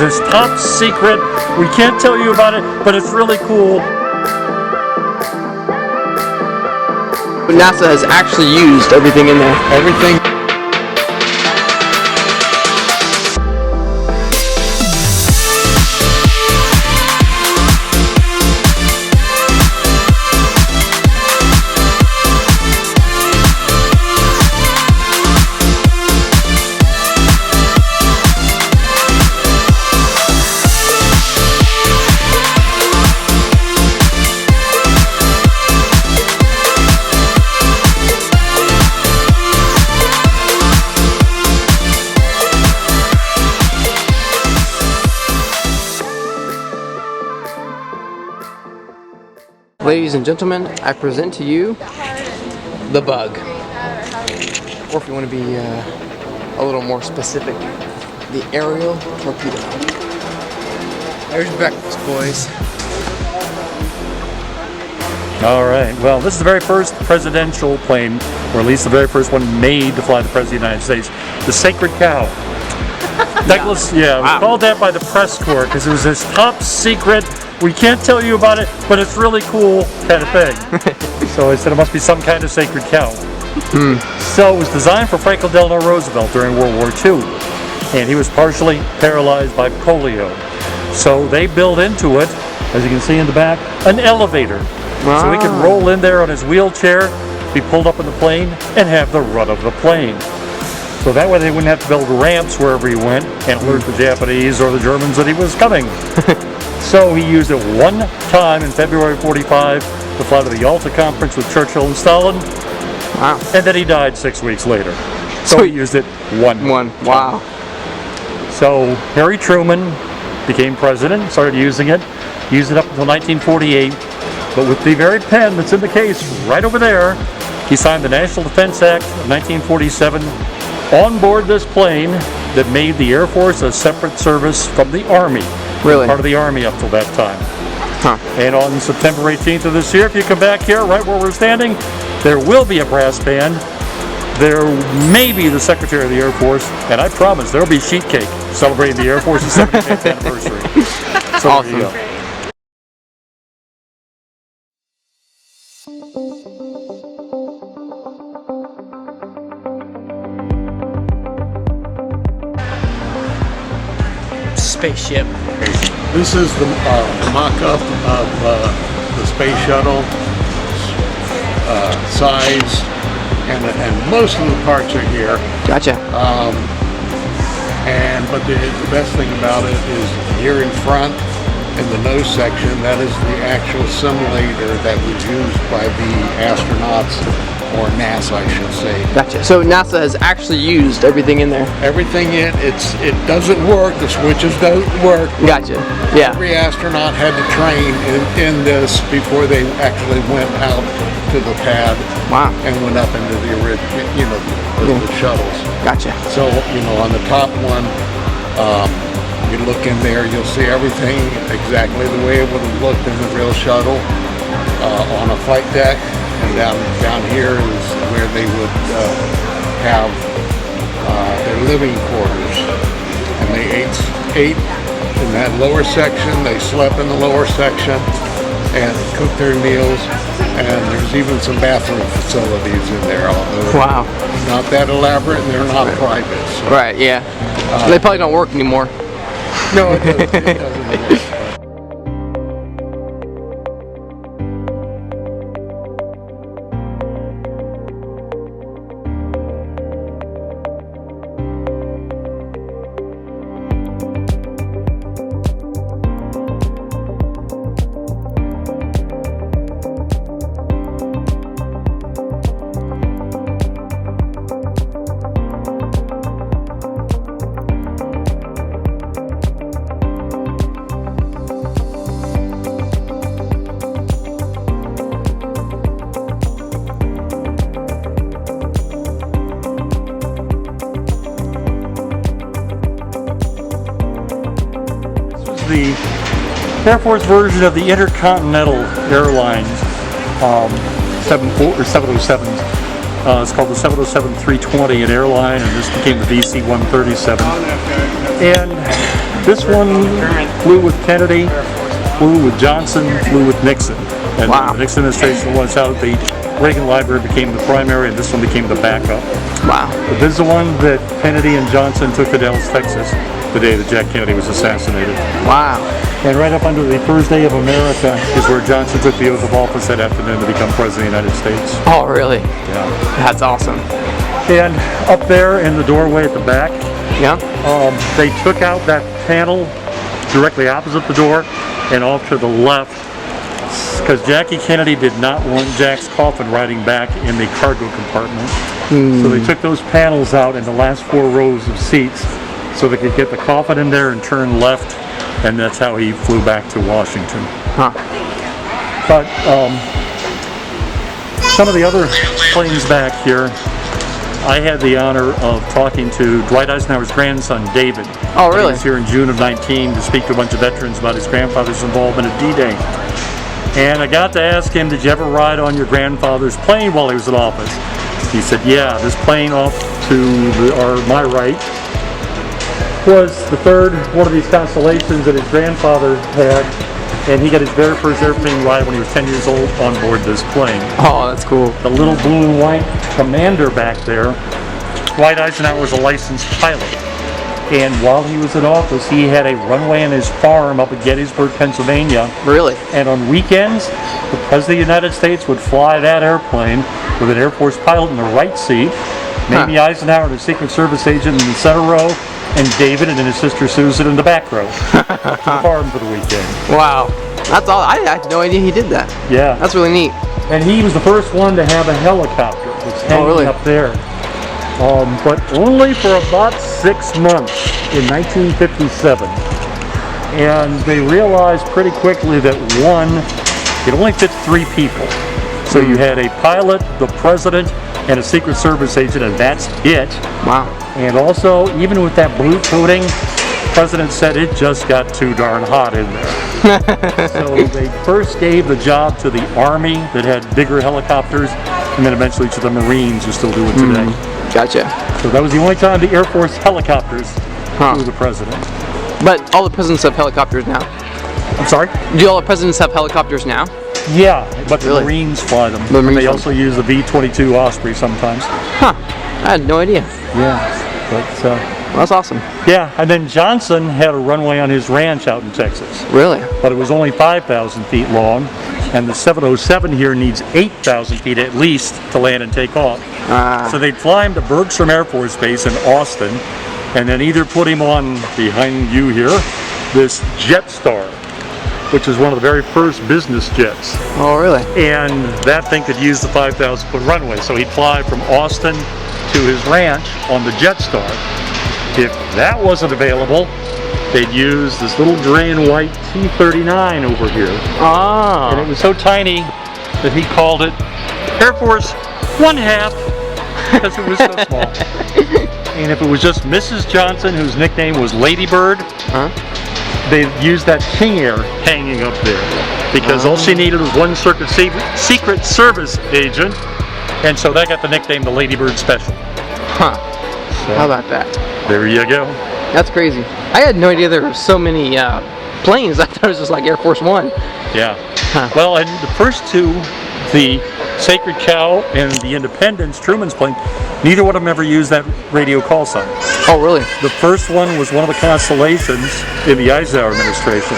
this top secret. We can't tell you about it, but it's really cool. NASA has actually used everything in there. Everything. Ladies and gentlemen, I present to you the bug. Or if you want to be a little more specific, the aerial torpedo. There's breakfast, boys. All right, well, this is the very first presidential plane, or at least the very first one made to fly the President of the United States, the Sacred Cow. Douglas, yeah, it was called that by the press corps because it was this top secret. We can't tell you about it, but it's really cool kind of thing. So I said it must be some kind of sacred cow. So it was designed for Franklin Delano Roosevelt during World War II, and he was partially paralyzed by polio. So they built into it, as you can see in the back, an elevator. So he could roll in there on his wheelchair, be pulled up in the plane, and have the run of the plane. So that way they wouldn't have to build ramps wherever he went and alert the Japanese or the Germans that he was coming. So he used it one time in February '45 to fly to the Yalta Conference with Churchill and Stalin. Wow. And then he died 6 weeks later. So he used it one time. Wow. So Harry Truman became president, started using it, used it up until 1948. But with the very pen that's in the case right over there, he signed the National Defense Act of 1947 on board this plane that made the Air Force a separate service from the Army. Really? Part of the Army up till that time. Huh. And on September 18th of this year, if you come back here, right where we're standing, there will be a brass band. There may be the Secretary of the Air Force, and I promise there will be sheet cake celebrating the Air Force's 75th anniversary. So awesome. There you go. Spaceship. This is the mock-up of the space shuttle size, and most of the parts are here. Gotcha. But the best thing about it is here in front, in the nose section, that is the actual simulator that was used by the astronauts, or NASA, I should say. Gotcha. So NASA has actually used everything in there. Everything it doesn't work. The switches don't work. Gotcha. Yeah. Every astronaut had to train in this before they actually went out to the pad. Wow. And went up into the original, the shuttles. Gotcha. So on the top one, you look in there, you'll see everything exactly the way it would have looked in the real shuttle on a flight deck. And down here is where they would have their living quarters. And they ate in that lower section, they slept in the lower section and cooked their meals. And there's even some bathroom facilities in there, although not that elaborate and they're not private. So. Right, yeah. They probably don't work anymore. No, it doesn't work. The Air Force version of the Intercontinental Airlines 707s. It's called the 707-320 at airline, and this became the DC-137. And This one flew with Kennedy, flew with Johnson, flew with Nixon. And Wow. the Nixon administration was out. The Reagan Library became the primary, and this one became the backup. Wow. But this is the one that Kennedy and Johnson took to Dallas, Texas, the day that Jack Kennedy was assassinated. Wow. And right up under the first day of America is where Johnson took the oath of office that afternoon to become President of the United States. Oh, really? Yeah. That's awesome. And up there in the doorway at the back, Yeah? they took out that panel directly opposite the door and off to the left because Jackie Kennedy did not want Jack's coffin riding back in the cargo compartment. So they took those panels out in the last 4 rows of seats so they could get the coffin in there and turn left, and that's how he flew back to Washington. Huh. But some of the other planes back here, I had the honor of talking to Dwight Eisenhower's grandson, David. Oh, really? He was here in June of 19 to speak to a bunch of veterans about his grandfather's involvement at D-Day. And I got to ask him, did you ever ride on your grandfather's plane while he was in office? He said, yeah, this plane off to my right was the third one of these constellations that his grandfather had, and he got his very first airplane ride when he was 10 years old on board this plane. Oh, that's cool. The little blue and white commander back there, Dwight Eisenhower was a licensed pilot. And while he was in office, he had a runway on his farm up at Gettysburg, Pennsylvania. Really? And on weekends, the President of the United States would fly that airplane with an Air Force pilot in the right seat, Mamie Eisenhower and a Secret Service agent in the center row, and David and his sister Susan in the back row to the farm for the weekend. Wow. That's all. I had no idea he did that. Yeah. That's really neat. And he was the first one to have a helicopter that's hanging really? up there. But only for about 6 months in 1957. And they realized pretty quickly that it only fit 3 people. So you had a pilot, the president, and a Secret Service agent, and that's it. Wow. And also, even with that blue coating, the president said it just got too darn hot in there. So they first gave the job to the Army that had bigger helicopters, and then eventually to the Marines who still do it today. Gotcha. So that was the only time the Air Force helicopters flew the president. But all the presidents have helicopters now. I'm sorry? Do all the presidents have helicopters now? Yeah, but the Really? Marines fly them. The And Marines they fly also use the V-22 Osprey sometimes. Huh. I had no idea. Yeah, but That's awesome. yeah, and then Johnson had a runway on his ranch out in Texas, Really? but it was only 5,000 feet long, and the 707 here needs 8,000 feet at least to land and take off. So they'd fly him to Bergstrom Air Force Base in Austin, and then either put him on, behind you here, this Jetstar, which is one of the very first business jets. Oh, really? And that thing could use the 5,000 foot runway. So he'd fly from Austin to his ranch on the Jetstar. If that wasn't available, they'd use this little gray and white T-39 over here. And it was so tiny that he called it Air Force 1/2 because it was so small. And if it was just Mrs. Johnson, whose nickname was Lady Bird, they used that King Air hanging up there because all she needed was one Secret Service agent, and so that got the nickname the Lady Bird Special. Huh. So, How about that? there you go. That's crazy. I had no idea there were so many planes. I thought it was just like Air Force One. Yeah. Huh. Well, and the first two, the Sacred Cow and the Independence, Truman's plane, neither one of them ever used that radio call sign. Oh, really? The first one was one of the constellations in the Eisenhower administration.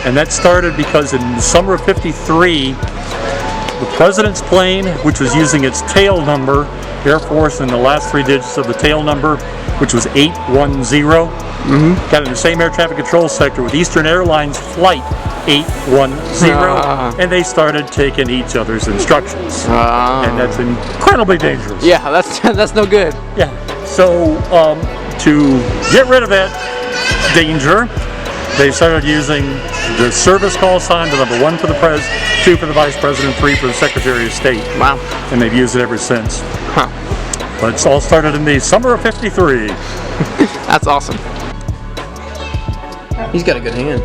And that started because in the summer of '53, the president's plane, which was using its tail number, Air Force, and the last 3 digits of the tail number, which was 810, got in the same air traffic control sector with Eastern Airlines Flight 810, and they started taking each other's instructions. And that's incredibly dangerous. Yeah, that's no good. Yeah. So to get rid of that danger, they started using the service call sign, the number 1 for the pres, 2 for the vice president, 3 for the secretary of state. Wow. And they've used it ever since. Huh. But it's all started in the summer of '53. That's awesome. He's got a good hand.